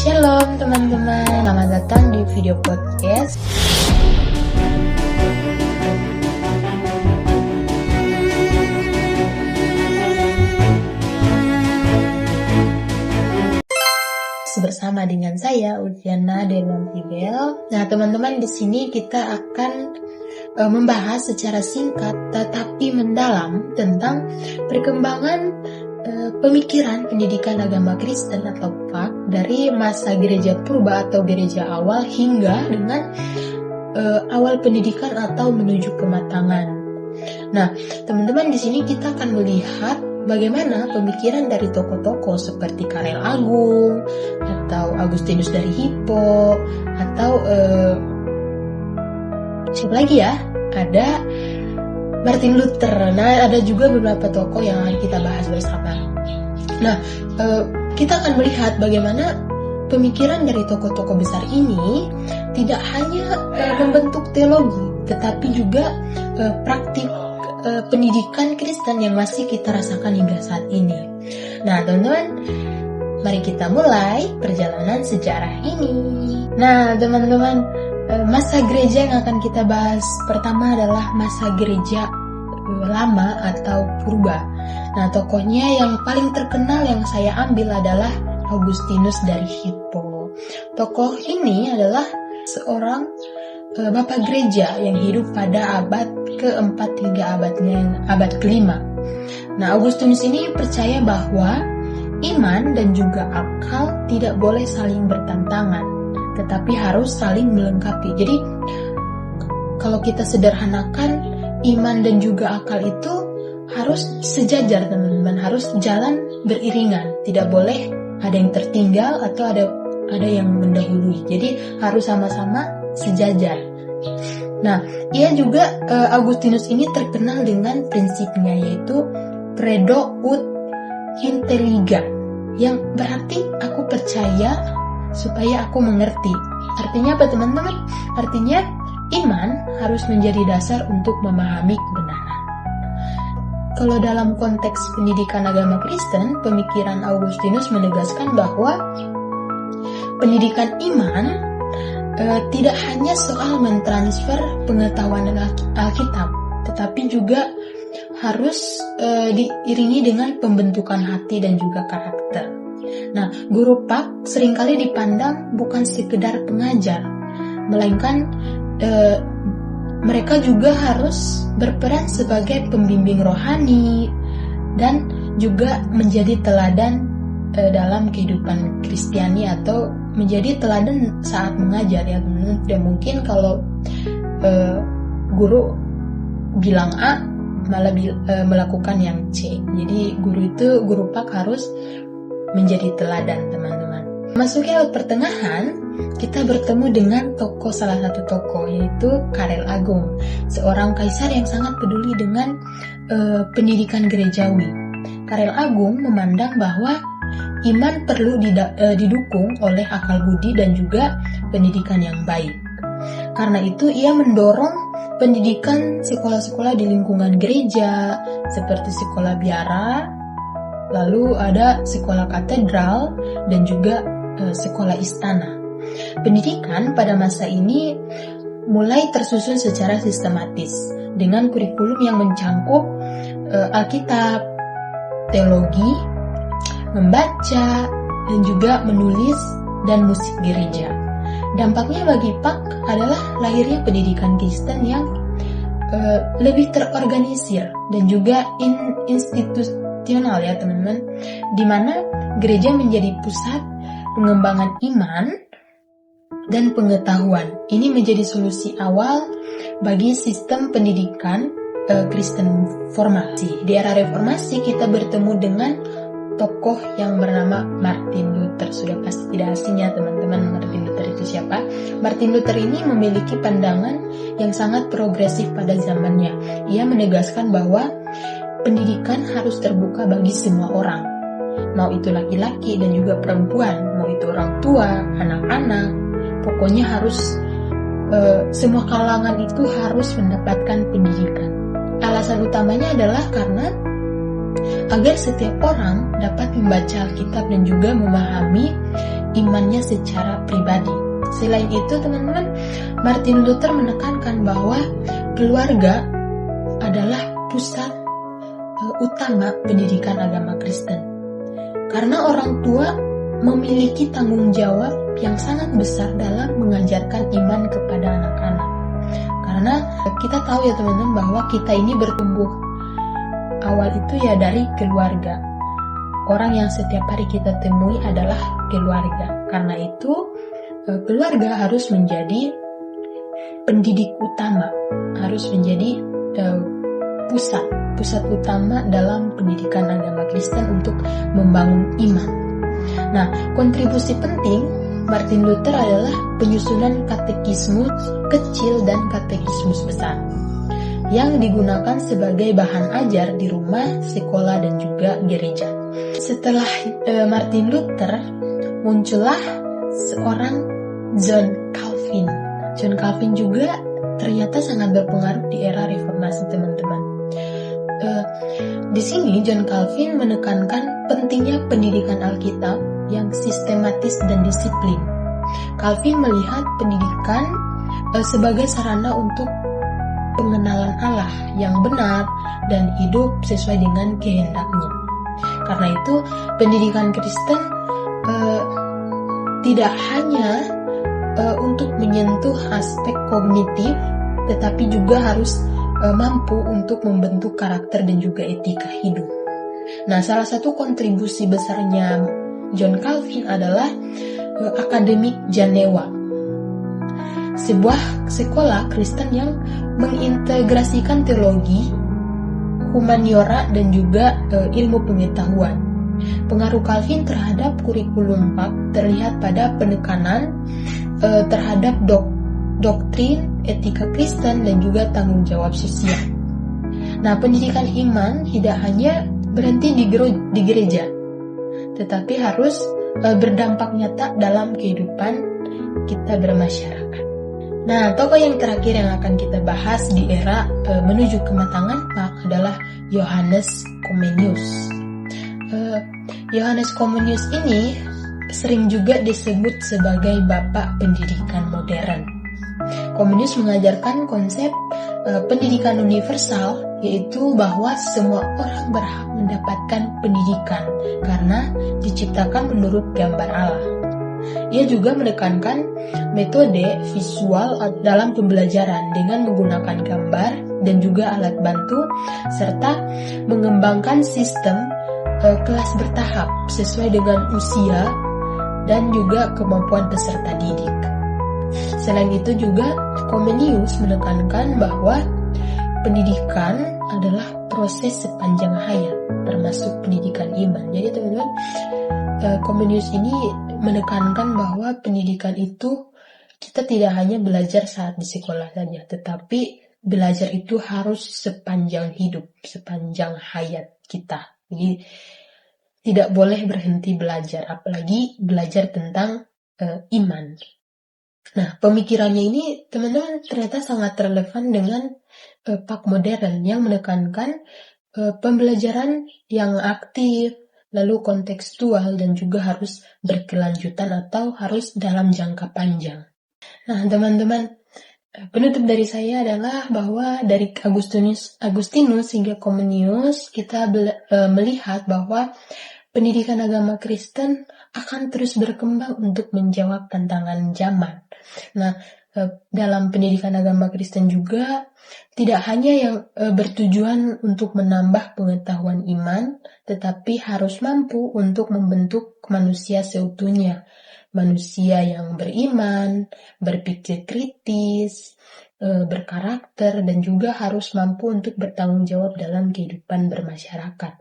Shalom teman-teman, selamat datang di video podcast. Bersama dengan saya Udhiana Delantibel. Nah, teman-teman, di sini kita akan membahas secara singkat tetapi mendalam tentang perkembangan pemikiran pendidikan agama Kristen atau PAK dari masa gereja purba atau gereja awal hingga dengan awal pendidikan atau menuju kematangan. Nah, teman-teman, di sini kita akan melihat bagaimana pemikiran dari tokoh-tokoh seperti Karel Agung atau Agustinus dari Hippo atau siapa lagi ya? Ada Martin Luther. Nah, ada juga beberapa tokoh yang akan kita bahas bersama. Nah, kita akan melihat bagaimana pemikiran dari tokoh-tokoh besar ini tidak hanya membentuk teologi, tetapi juga praktik pendidikan Kristen yang masih kita rasakan hingga saat ini. Nah, teman-teman, mari kita mulai perjalanan sejarah ini. Nah, teman-teman, masa gereja yang akan kita bahas pertama adalah masa gereja lama atau purba. Nah, tokohnya yang paling terkenal yang saya ambil adalah Agustinus dari Hippo. Tokoh ini adalah seorang bapak gereja yang hidup pada abad ke-4 hingga abad ke-5. Nah, Agustinus ini percaya bahwa iman dan juga akal tidak boleh saling bertentangan, tetapi harus saling melengkapi. Jadi, kalau kita sederhanakan, iman dan juga akal itu harus sejajar, teman-teman, harus jalan beriringan. Tidak boleh ada yang tertinggal atau ada yang mendahului. Jadi, harus sama-sama sejajar. Nah, ia juga Agustinus ini terkenal dengan prinsipnya, yaitu credo ut intelliga, yang berarti aku percaya supaya aku mengerti. Artinya apa, teman-teman? Artinya iman harus menjadi dasar untuk memahami kebenaran. Kalau dalam konteks pendidikan agama Kristen, pemikiran Agustinus menegaskan bahwa pendidikan iman tidak hanya soal mentransfer pengetahuan Alkitab, tetapi juga harus diiringi dengan pembentukan hati dan juga karakter. Nah, guru PAK seringkali dipandang bukan sekedar pengajar, melainkan mereka juga harus berperan sebagai pembimbing rohani dan juga menjadi teladan dalam kehidupan Kristiani atau menjadi teladan saat mengajar, ya teman-teman. Tidak mungkin kalau guru bilang A malah melakukan yang C. Jadi guru PAK harus menjadi teladan, teman-teman. Masuki abad pertengahan, kita bertemu dengan salah satu tokoh, yaitu Karel Agung, seorang kaisar yang sangat peduli dengan pendidikan gerejawi. Karel Agung memandang bahwa iman perlu didukung oleh akal budi dan juga pendidikan yang baik. Karena itu ia mendorong pendidikan sekolah-sekolah di lingkungan gereja seperti sekolah biara, lalu ada sekolah katedral dan juga sekolah istana. Pendidikan pada masa ini mulai tersusun secara sistematis dengan kurikulum yang mencangkup Alkitab, teologi, membaca, dan juga menulis dan musik gereja. Dampaknya bagi PAK adalah lahirnya pendidikan Kristen yang lebih terorganisir dan juga institusional, ya teman-teman, di mana gereja menjadi pusat pengembangan iman dan pengetahuan. Ini menjadi solusi awal bagi sistem pendidikan Kristen formasi. Di era reformasi kita bertemu dengan tokoh yang bernama Martin Luther. Sudah pasti tidak asing ya, teman-teman, Martin Luther itu siapa? Martin Luther ini memiliki pandangan yang sangat progresif pada zamannya. Ia menegaskan bahwa pendidikan harus terbuka bagi semua orang, mau itu laki-laki dan juga perempuan, mau itu orang tua, anak-anak. Pokoknya harus semua kalangan itu harus mendapatkan pendidikan. Alasan utamanya adalah karena agar setiap orang dapat membaca Alkitab dan juga memahami imannya secara pribadi. Selain itu, teman-teman, Martin Luther menekankan bahwa keluarga adalah pusat utama pendidikan agama Kristen. Karena orang tua memiliki tanggung jawab yang sangat besar dalam mengajarkan iman kepada anak-anak. Karena kita tahu ya teman-teman bahwa kita ini bertumbuh awal itu ya dari keluarga. Orang yang setiap hari kita temui adalah keluarga. Karena itu keluarga harus menjadi pendidik utama, harus menjadi pusat utama dalam pendidikan agama Kristen untuk membangun iman. Nah, kontribusi penting Martin Luther adalah penyusunan katekismus kecil dan katekismus besar yang digunakan sebagai bahan ajar di rumah, sekolah, dan juga gereja. Setelah Martin Luther, muncullah seorang John Calvin. John Calvin juga ternyata sangat berpengaruh di era reformasi, teman-teman. Di sini John Calvin menekankan pentingnya pendidikan Alkitab yang sistematis dan disiplin. Calvin melihat pendidikan sebagai sarana untuk pengenalan Allah yang benar dan hidup sesuai dengan kehendaknya. Karena itu, pendidikan Kristen tidak hanya untuk menyentuh aspek kognitif, tetapi juga harus mampu untuk membentuk karakter dan juga etika hidup. Nah, salah satu kontribusi besarnya John Calvin adalah Akademi Janewa, sebuah sekolah Kristen yang mengintegrasikan teologi, humaniora, dan juga ilmu pengetahuan. Pengaruh Calvin terhadap kurikulum terlihat pada penekanan terhadap doktrin, etika Kristen, dan juga tanggung jawab sosial. Nah, pendidikan iman tidak hanya berhenti di gereja, tetapi harus berdampak nyata dalam kehidupan kita bermasyarakat. Nah, tokoh yang terakhir yang akan kita bahas di era menuju kematangan adalah Yohanes Comenius. Yohanes Comenius ini sering juga disebut sebagai bapak pendidikan modern. Comenius mengajarkan konsep pendidikan universal, yaitu bahwa semua orang berhak mendapatkan pendidikan karena diciptakan menurut gambar Allah. Ia juga menekankan metode visual dalam pembelajaran dengan menggunakan gambar dan juga alat bantu, serta mengembangkan sistem kelas bertahap sesuai dengan usia dan juga kemampuan peserta didik. Selain itu juga Comenius menekankan bahwa pendidikan adalah proses sepanjang hayat, termasuk pendidikan iman. Jadi teman-teman, Comenius ini menekankan bahwa pendidikan itu kita tidak hanya belajar saat di sekolah saja, tetapi belajar itu harus sepanjang hidup, sepanjang hayat kita. Jadi tidak boleh berhenti belajar, apalagi belajar tentang iman. Nah, pemikirannya ini teman-teman ternyata sangat relevan dengan Pak modern yang menekankan pembelajaran yang aktif, lalu kontekstual, dan juga harus berkelanjutan atau harus dalam jangka panjang. Nah, teman-teman, penutup dari saya adalah bahwa dari Agustinus hingga Comenius kita melihat bahwa pendidikan agama Kristen akan terus berkembang untuk menjawab tantangan zaman. Nah, dalam pendidikan agama Kristen juga tidak hanya yang bertujuan untuk menambah pengetahuan iman, tetapi harus mampu untuk membentuk manusia seutuhnya. Manusia yang beriman, berpikir kritis, berkarakter, dan juga harus mampu untuk bertanggung jawab dalam kehidupan bermasyarakat.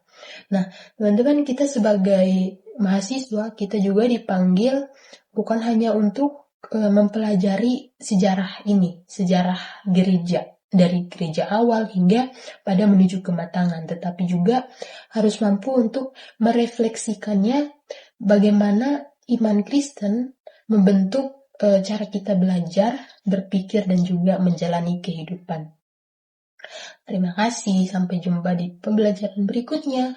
Nah, teman-teman, kita sebagai mahasiswa, kita juga dipanggil bukan hanya untuk mempelajari sejarah ini, sejarah gereja, dari gereja awal hingga pada menuju kematangan, tetapi juga harus mampu untuk merefleksikannya bagaimana iman Kristen membentuk cara kita belajar, berpikir, dan juga menjalani kehidupan. Terima kasih, sampai jumpa di pembelajaran berikutnya.